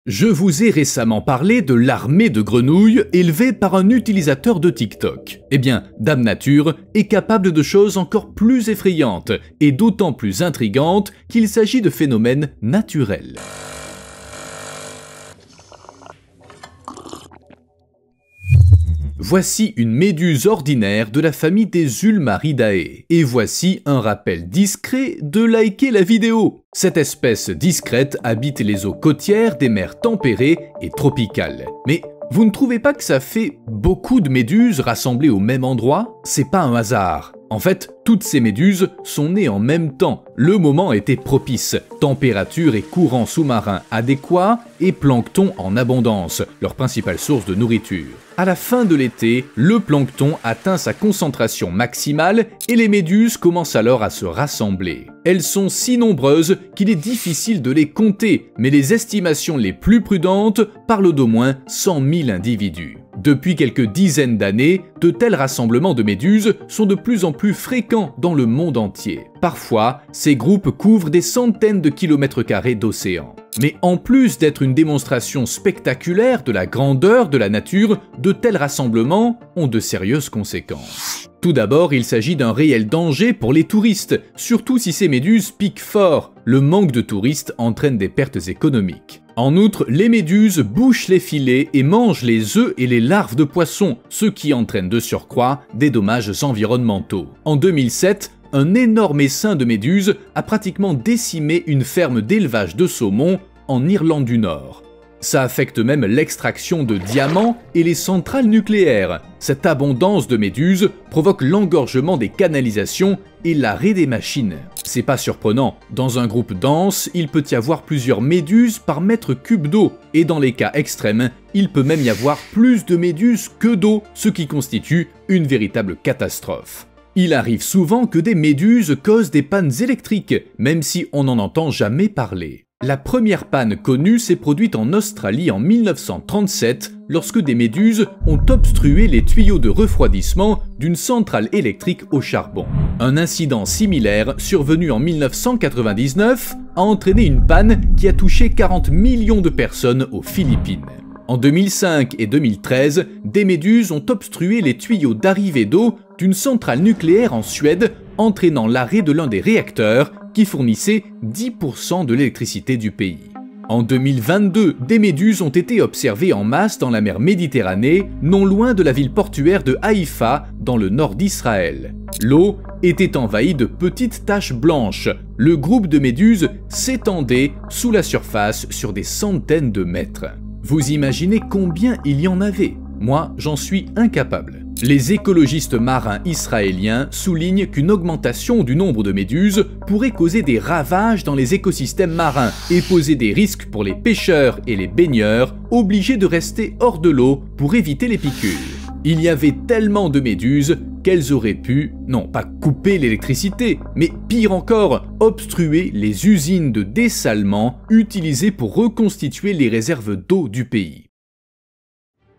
Je vous ai récemment parlé de l'armée de grenouilles élevée par un utilisateur de TikTok. Eh bien, Dame Nature est capable de choses encore plus effrayantes et d'autant plus intrigantes qu'il s'agit de phénomènes naturels. Voici une méduse ordinaire de la famille des Ulmaridae. Et voici un rappel discret de liker la vidéo. Cette espèce discrète habite les eaux côtières des mers tempérées et tropicales. Mais vous ne trouvez pas que ça fait beaucoup de méduses rassemblées au même endroit? C'est pas un hasard. En fait, toutes ces méduses sont nées en même temps. Le moment était propice. Température et courant sous-marin adéquats et plancton en abondance, leur principale source de nourriture. À la fin de l'été, le plancton atteint sa concentration maximale et les méduses commencent alors à se rassembler. Elles sont si nombreuses qu'il est difficile de les compter, mais les estimations les plus prudentes parlent d'au moins 100 000 individus. Depuis quelques dizaines d'années, de tels rassemblements de méduses sont de plus en plus fréquents dans le monde entier. Parfois, ces groupes couvrent des centaines de kilomètres carrés d'océan. Mais en plus d'être une démonstration spectaculaire de la grandeur de la nature, de tels rassemblements ont de sérieuses conséquences. Tout d'abord, il s'agit d'un réel danger pour les touristes, surtout si ces méduses piquent fort. Le manque de touristes entraîne des pertes économiques. En outre, les méduses bouchent les filets et mangent les œufs et les larves de poissons, ce qui entraîne de surcroît des dommages environnementaux. En 2007, un énorme essaim de méduses a pratiquement décimé une ferme d'élevage de saumon en Irlande du Nord. Ça affecte même l'extraction de diamants et les centrales nucléaires. Cette abondance de méduses provoque l'engorgement des canalisations et l'arrêt des machines. C'est pas surprenant, dans un groupe dense, il peut y avoir plusieurs méduses par mètre cube d'eau, et dans les cas extrêmes, il peut même y avoir plus de méduses que d'eau, ce qui constitue une véritable catastrophe. Il arrive souvent que des méduses causent des pannes électriques, même si on n'en entend jamais parler. La première panne connue s'est produite en Australie en 1937 lorsque des méduses ont obstrué les tuyaux de refroidissement d'une centrale électrique au charbon. Un incident similaire survenu en 1999 a entraîné une panne qui a touché 40 millions de personnes aux Philippines. En 2005 et 2013, des méduses ont obstrué les tuyaux d'arrivée d'eau d'une centrale nucléaire en Suède, entraînant l'arrêt de l'un des réacteurs qui fournissait 10% de l'électricité du pays. En 2022, des méduses ont été observées en masse dans la mer Méditerranée, non loin de la ville portuaire de Haïfa, dans le nord d'Israël. L'eau était envahie de petites taches blanches. Le groupe de méduses s'étendait sous la surface sur des centaines de mètres. Vous imaginez combien il y en avait? Moi, j'en suis incapable. Les écologistes marins israéliens soulignent qu'une augmentation du nombre de méduses pourrait causer des ravages dans les écosystèmes marins et poser des risques pour les pêcheurs et les baigneurs obligés de rester hors de l'eau pour éviter les piqûres. Il y avait tellement de méduses qu'elles auraient pu, non pas couper l'électricité, mais pire encore, obstruer les usines de dessalement utilisées pour reconstituer les réserves d'eau du pays.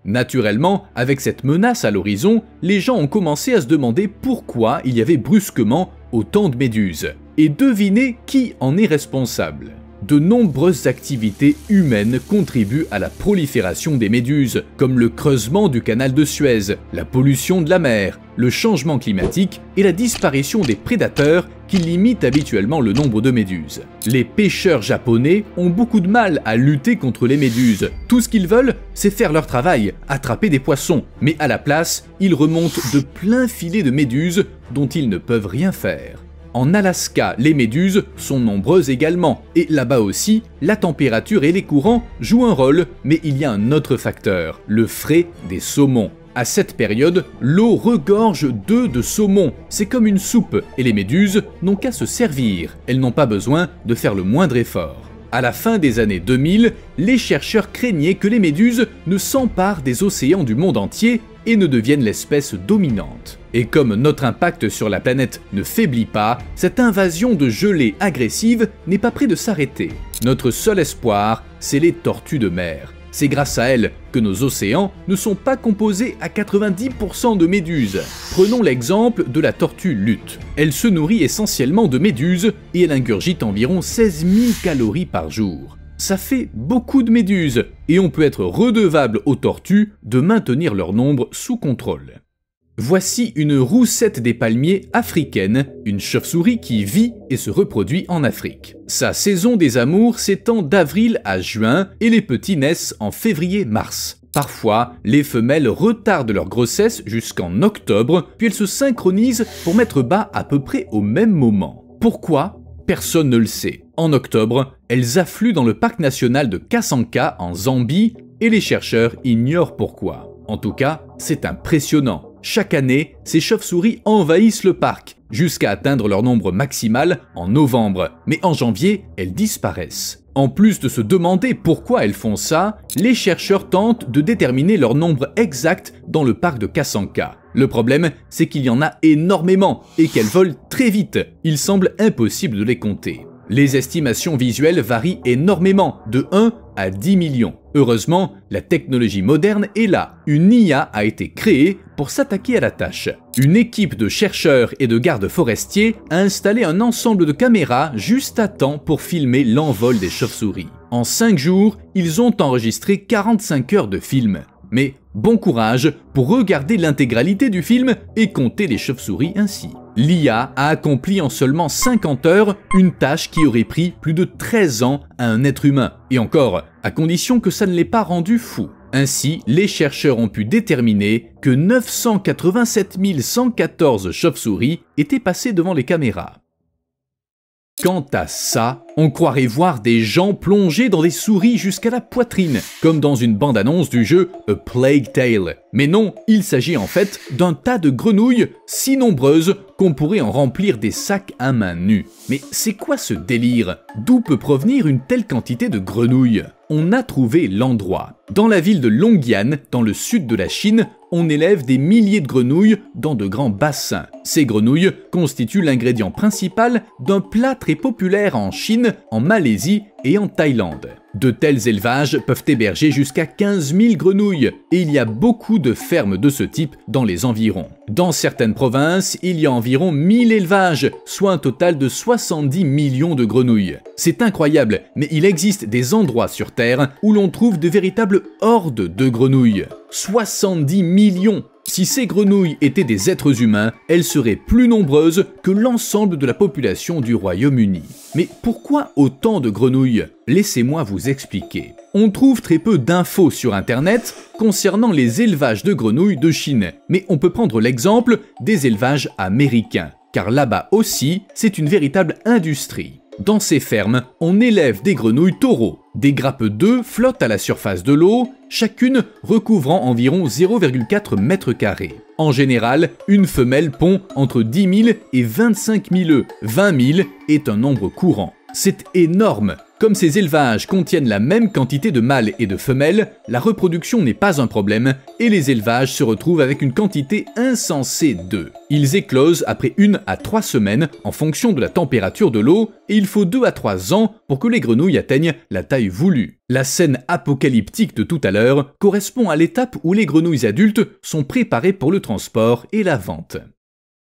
Naturellement, avec cette menace à l'horizon, les gens ont commencé à se demander pourquoi il y avait brusquement autant de méduses. Et devinez qui en est responsable. De nombreuses activités humaines contribuent à la prolifération des méduses, comme le creusement du canal de Suez, la pollution de la mer, le changement climatique et la disparition des prédateurs qui limitent habituellement le nombre de méduses. Les pêcheurs japonais ont beaucoup de mal à lutter contre les méduses. Tout ce qu'ils veulent, c'est faire leur travail, attraper des poissons, mais à la place, ils remontent de pleins filets de méduses dont ils ne peuvent rien faire. En Alaska, les méduses sont nombreuses également, et là-bas aussi, la température et les courants jouent un rôle, mais il y a un autre facteur, le frais des saumons. À cette période, l'eau regorge d'œufs de saumon, c'est comme une soupe, et les méduses n'ont qu'à se servir, elles n'ont pas besoin de faire le moindre effort. À la fin des années 2000, les chercheurs craignaient que les méduses ne s'emparent des océans du monde entier et ne deviennent l'espèce dominante. Et comme notre impact sur la planète ne faiblit pas, cette invasion de gelée agressive n'est pas près de s'arrêter. Notre seul espoir, c'est les tortues de mer. C'est grâce à elles que nos océans ne sont pas composés à 90% de méduses. Prenons l'exemple de la tortue luth. Elle se nourrit essentiellement de méduses et elle ingurgite environ 16 000 calories par jour. Ça fait beaucoup de méduses, et on peut être redevable aux tortues de maintenir leur nombre sous contrôle. Voici une roussette des palmiers africaine, une chauve-souris qui vit et se reproduit en Afrique. Sa saison des amours s'étend d'avril à juin et les petits naissent en février-mars. Parfois, les femelles retardent leur grossesse jusqu'en octobre, puis elles se synchronisent pour mettre bas à peu près au même moment. Pourquoi ? Personne ne le sait. En octobre, elles affluent dans le parc national de Kasanka en Zambie et les chercheurs ignorent pourquoi. En tout cas, c'est impressionnant. Chaque année, ces chauves-souris envahissent le parc, jusqu'à atteindre leur nombre maximal en novembre, mais en janvier, elles disparaissent. En plus de se demander pourquoi elles font ça, les chercheurs tentent de déterminer leur nombre exact dans le parc de Kasanka. Le problème, c'est qu'il y en a énormément et qu'elles volent très vite. Il semble impossible de les compter. Les estimations visuelles varient énormément, de 1 à 10 millions. Heureusement, la technologie moderne est là. Une IA a été créée pour s'attaquer à la tâche. Une équipe de chercheurs et de gardes forestiers a installé un ensemble de caméras juste à temps pour filmer l'envol des chauves-souris. En 5 jours, ils ont enregistré 45 heures de film. Mais bon courage pour regarder l'intégralité du film et compter les chauves-souris ainsi. L'IA a accompli en seulement 50 heures une tâche qui aurait pris plus de 13 ans à un être humain. Et encore, à condition que ça ne l'ait pas rendu fou. Ainsi, les chercheurs ont pu déterminer que 987 114 chauves-souris étaient passés devant les caméras. Quant à ça, on croirait voir des gens plongés dans des souris jusqu'à la poitrine, comme dans une bande-annonce du jeu A Plague Tale. Mais non, il s'agit en fait d'un tas de grenouilles si nombreuses qu'on pourrait en remplir des sacs à main nue. Mais c'est quoi ce délire? D'où peut provenir une telle quantité de grenouilles? On a trouvé l'endroit. Dans la ville de Longyan, dans le sud de la Chine, on élève des milliers de grenouilles dans de grands bassins. Ces grenouilles constituent l'ingrédient principal d'un plat très populaire en Chine, en Malaisie et en Thaïlande. De tels élevages peuvent héberger jusqu'à 15 000 grenouilles et il y a beaucoup de fermes de ce type dans les environs. Dans certaines provinces, il y a environ 1000 élevages, soit un total de 70 millions de grenouilles. C'est incroyable, mais il existe des endroits sur Terre où l'on trouve de véritables hordes de grenouilles. 70 millions! Si ces grenouilles étaient des êtres humains, elles seraient plus nombreuses que l'ensemble de la population du Royaume-Uni. Mais pourquoi autant de grenouilles? Laissez-moi vous expliquer. On trouve très peu d'infos sur Internet concernant les élevages de grenouilles de Chine, mais on peut prendre l'exemple des élevages américains, car là-bas aussi, c'est une véritable industrie. Dans ces fermes, on élève des grenouilles taureaux. Des grappes d'œufs flottent à la surface de l'eau, chacune recouvrant environ 0,4 m². En général, une femelle pond entre 10 000 et 25 000 œufs. 20 000 est un nombre courant. C'est énorme! Comme ces élevages contiennent la même quantité de mâles et de femelles, la reproduction n'est pas un problème et les élevages se retrouvent avec une quantité insensée d'œufs. Ils éclosent après 1 à 3 semaines en fonction de la température de l'eau et il faut 2 à 3 ans pour que les grenouilles atteignent la taille voulue. La scène apocalyptique de tout à l'heure correspond à l'étape où les grenouilles adultes sont préparées pour le transport et la vente.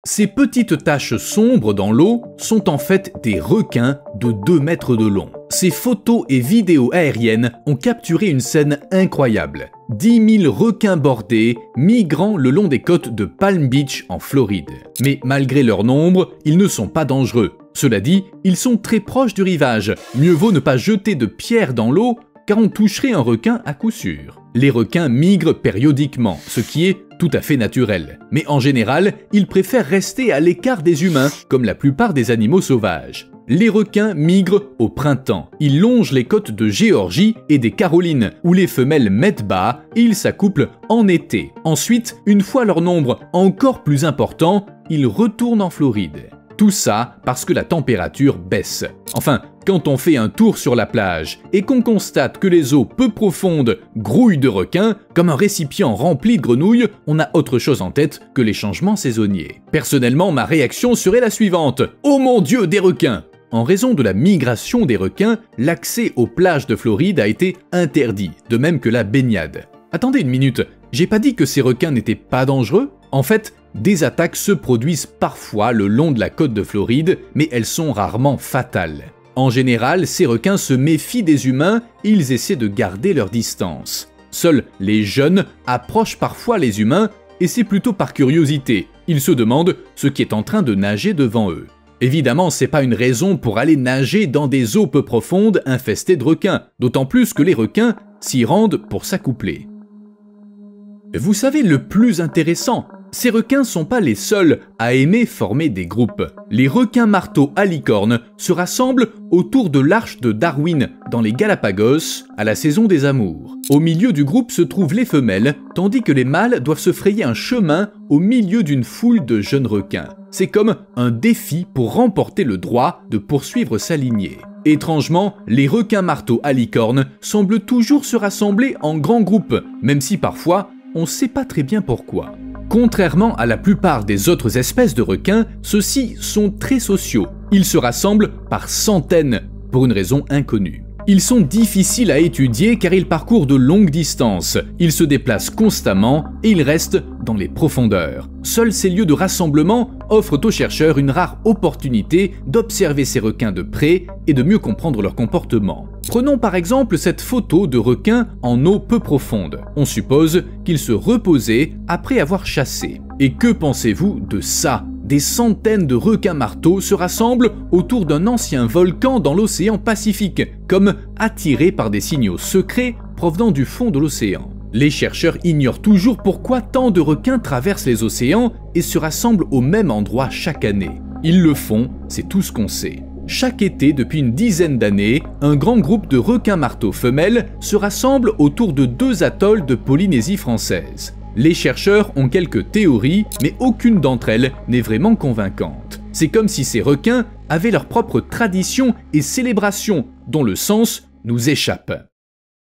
Ces petites taches sombres dans l'eau sont en fait des requins de 2 mètres de long. Ces photos et vidéos aériennes ont capturé une scène incroyable. 10 000 requins bordés migrant le long des côtes de Palm Beach en Floride. Mais malgré leur nombre, ils ne sont pas dangereux. Cela dit, ils sont très proches du rivage. Mieux vaut ne pas jeter de pierres dans l'eau car on toucherait un requin à coup sûr. Les requins migrent périodiquement, ce qui est tout à fait naturel. Mais en général, ils préfèrent rester à l'écart des humains, comme la plupart des animaux sauvages. Les requins migrent au printemps. Ils longent les côtes de Géorgie et des Carolines, où les femelles mettent bas et ils s'accouplent en été. Ensuite, une fois leur nombre encore plus important, ils retournent en Floride. Tout ça parce que la température baisse. Enfin, quand on fait un tour sur la plage et qu'on constate que les eaux peu profondes grouillent de requins, comme un récipient rempli de grenouilles, on a autre chose en tête que les changements saisonniers. Personnellement, ma réaction serait la suivante. Oh mon Dieu, des requins! En raison de la migration des requins, l'accès aux plages de Floride a été interdit, de même que la baignade. Attendez une minute, j'ai pas dit que ces requins n'étaient pas dangereux? En fait, des attaques se produisent parfois le long de la côte de Floride, mais elles sont rarement fatales. En général, ces requins se méfient des humains et ils essaient de garder leur distance. Seuls les jeunes approchent parfois les humains et c'est plutôt par curiosité. Ils se demandent ce qui est en train de nager devant eux. Évidemment, c'est pas une raison pour aller nager dans des eaux peu profondes infestées de requins, d'autant plus que les requins s'y rendent pour s'accoupler. Vous savez le plus intéressant, ces requins sont pas les seuls à aimer former des groupes. Les requins marteaux à licorne se rassemblent autour de l'arche de Darwin dans les Galapagos à la saison des amours. Au milieu du groupe se trouvent les femelles, tandis que les mâles doivent se frayer un chemin au milieu d'une foule de jeunes requins. C'est comme un défi pour remporter le droit de poursuivre sa lignée. Étrangement, les requins marteaux à licorne semblent toujours se rassembler en grands groupes, même si parfois on ne sait pas très bien pourquoi. Contrairement à la plupart des autres espèces de requins, ceux-ci sont très sociaux. Ils se rassemblent par centaines, pour une raison inconnue. Ils sont difficiles à étudier car ils parcourent de longues distances, ils se déplacent constamment et ils restent dans les profondeurs. Seuls ces lieux de rassemblement offrent aux chercheurs une rare opportunité d'observer ces requins de près et de mieux comprendre leur comportement. Prenons par exemple cette photo de requin en eau peu profonde. On suppose qu'il se reposait après avoir chassé. Et que pensez-vous de ça ? Des centaines de requins marteaux se rassemblent autour d'un ancien volcan dans l'océan Pacifique, comme attirés par des signaux secrets provenant du fond de l'océan. Les chercheurs ignorent toujours pourquoi tant de requins traversent les océans et se rassemblent au même endroit chaque année. Ils le font, c'est tout ce qu'on sait. Chaque été, depuis une dizaine d'années, un grand groupe de requins marteaux femelles se rassemble autour de 2 atolls de Polynésie française. Les chercheurs ont quelques théories, mais aucune d'entre elles n'est vraiment convaincante. C'est comme si ces requins avaient leur propre tradition et célébration, dont le sens nous échappe.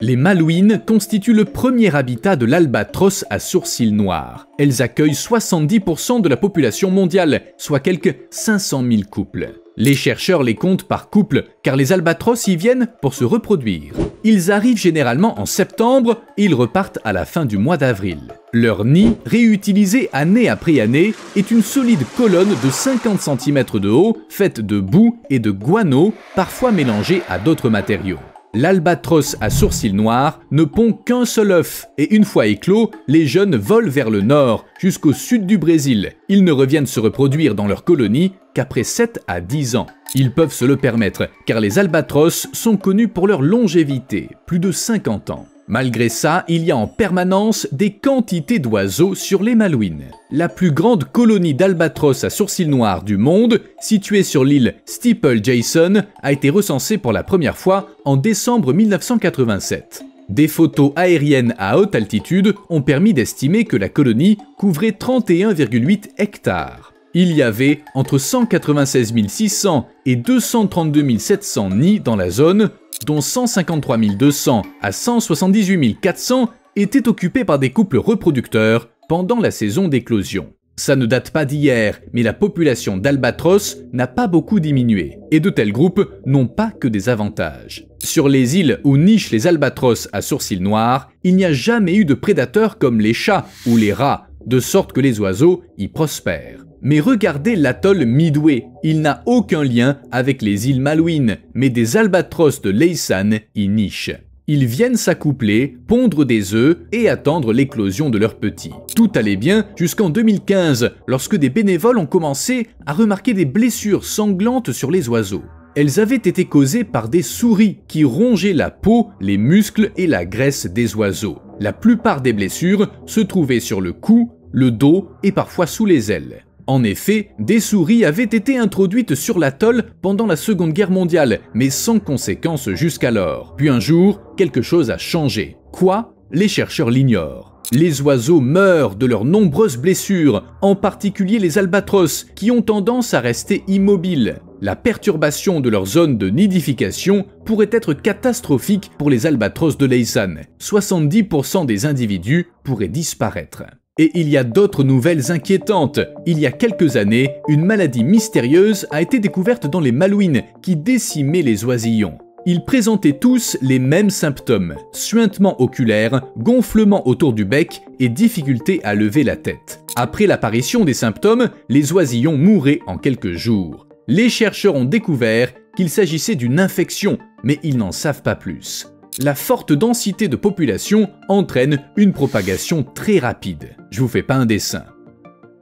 Les malouines constituent le premier habitat de l'albatros à sourcils noirs. Elles accueillent 70% de la population mondiale, soit quelques 500 000 couples. Les chercheurs les comptent par couple, car les albatros y viennent pour se reproduire. Ils arrivent généralement en septembre et ils repartent à la fin du mois d'avril. Leur nid, réutilisé année après année, est une solide colonne de 50 cm de haut, faite de boue et de guano, parfois mélangée à d'autres matériaux. L'albatros à sourcils noirs ne pond qu'un seul œuf et une fois éclos, les jeunes volent vers le nord, jusqu'au sud du Brésil. Ils ne reviennent se reproduire dans leur colonie qu'après 7 à 10 ans. Ils peuvent se le permettre car les albatros sont connus pour leur longévité, plus de 50 ans. Malgré ça, il y a en permanence des quantités d'oiseaux sur les malouines. La plus grande colonie d'albatros à sourcils noirs du monde, située sur l'île Steeple-Jason, a été recensée pour la première fois en décembre 1987. Des photos aériennes à haute altitude ont permis d'estimer que la colonie couvrait 31,8 hectares. Il y avait entre 196 600 et 232 700 nids dans la zone, dont 153 200 à 178 400 étaient occupés par des couples reproducteurs pendant la saison d'éclosion. Ça ne date pas d'hier, mais la population d'albatros n'a pas beaucoup diminué, et de tels groupes n'ont pas que des avantages. Sur les îles où nichent les albatros à sourcils noirs, il n'y a jamais eu de prédateurs comme les chats ou les rats, de sorte que les oiseaux y prospèrent. Mais regardez l'atoll Midway, il n'a aucun lien avec les îles Malouines, mais des albatros de Laysan y nichent. Ils viennent s'accoupler, pondre des œufs et attendre l'éclosion de leurs petits. Tout allait bien jusqu'en 2015, lorsque des bénévoles ont commencé à remarquer des blessures sanglantes sur les oiseaux. Elles avaient été causées par des souris qui rongeaient la peau, les muscles et la graisse des oiseaux. La plupart des blessures se trouvaient sur le cou, le dos et parfois sous les ailes. En effet, des souris avaient été introduites sur l'atoll pendant la Seconde Guerre mondiale, mais sans conséquence jusqu'alors. Puis un jour, quelque chose a changé. Quoi ? Les chercheurs l'ignorent. Les oiseaux meurent de leurs nombreuses blessures, en particulier les albatros, qui ont tendance à rester immobiles. La perturbation de leur zone de nidification pourrait être catastrophique pour les albatros de Laysan. 70% des individus pourraient disparaître. Et il y a d'autres nouvelles inquiétantes. Il y a quelques années, une maladie mystérieuse a été découverte dans les malouines qui décimait les oisillons. Ils présentaient tous les mêmes symptômes: suintement oculaire, gonflement autour du bec et difficulté à lever la tête. Après l'apparition des symptômes, les oisillons mouraient en quelques jours. les chercheurs ont découvert qu'il s'agissait d'une infection, mais ils n'en savent pas plus. La forte densité de population entraîne une propagation très rapide. Je vous fais pas un dessin.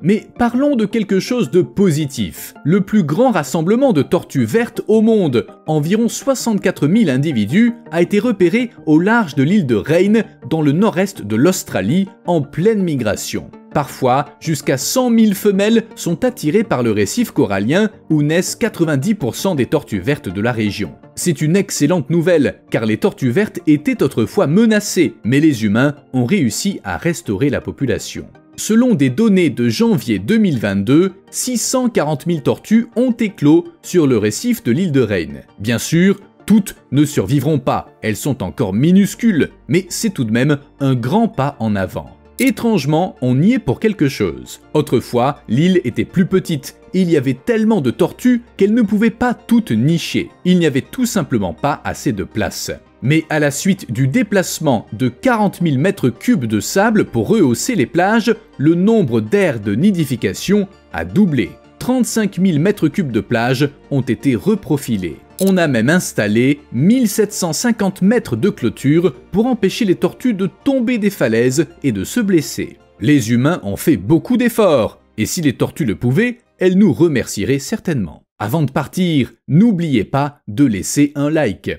Mais parlons de quelque chose de positif. Le plus grand rassemblement de tortues vertes au monde, environ 64 000 individus, a été repéré au large de l'île de Rayne, dans le nord-est de l'Australie, en pleine migration. Parfois, jusqu'à 100 000 femelles sont attirées par le récif corallien où naissent 90% des tortues vertes de la région. C'est une excellente nouvelle, car les tortues vertes étaient autrefois menacées, mais les humains ont réussi à restaurer la population. Selon des données de janvier 2022, 640 000 tortues ont éclos sur le récif de l'île de Rayne. Bien sûr, toutes ne survivront pas, elles sont encore minuscules, mais c'est tout de même un grand pas en avant. Étrangement, on y est pour quelque chose. Autrefois, l'île était plus petite, et il y avait tellement de tortues qu'elles ne pouvaient pas toutes nicher. Il n'y avait tout simplement pas assez de place. Mais à la suite du déplacement de 40 000 mètres cubes de sable pour rehausser les plages, le nombre d'aires de nidification a doublé. 35 000 mètres cubes de plage ont été reprofilés. On a même installé 1750 mètres de clôture pour empêcher les tortues de tomber des falaises et de se blesser. Les humains ont fait beaucoup d'efforts, et si les tortues le pouvaient, elles nous remercieraient certainement. Avant de partir, n'oubliez pas de laisser un like.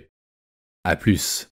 À plus.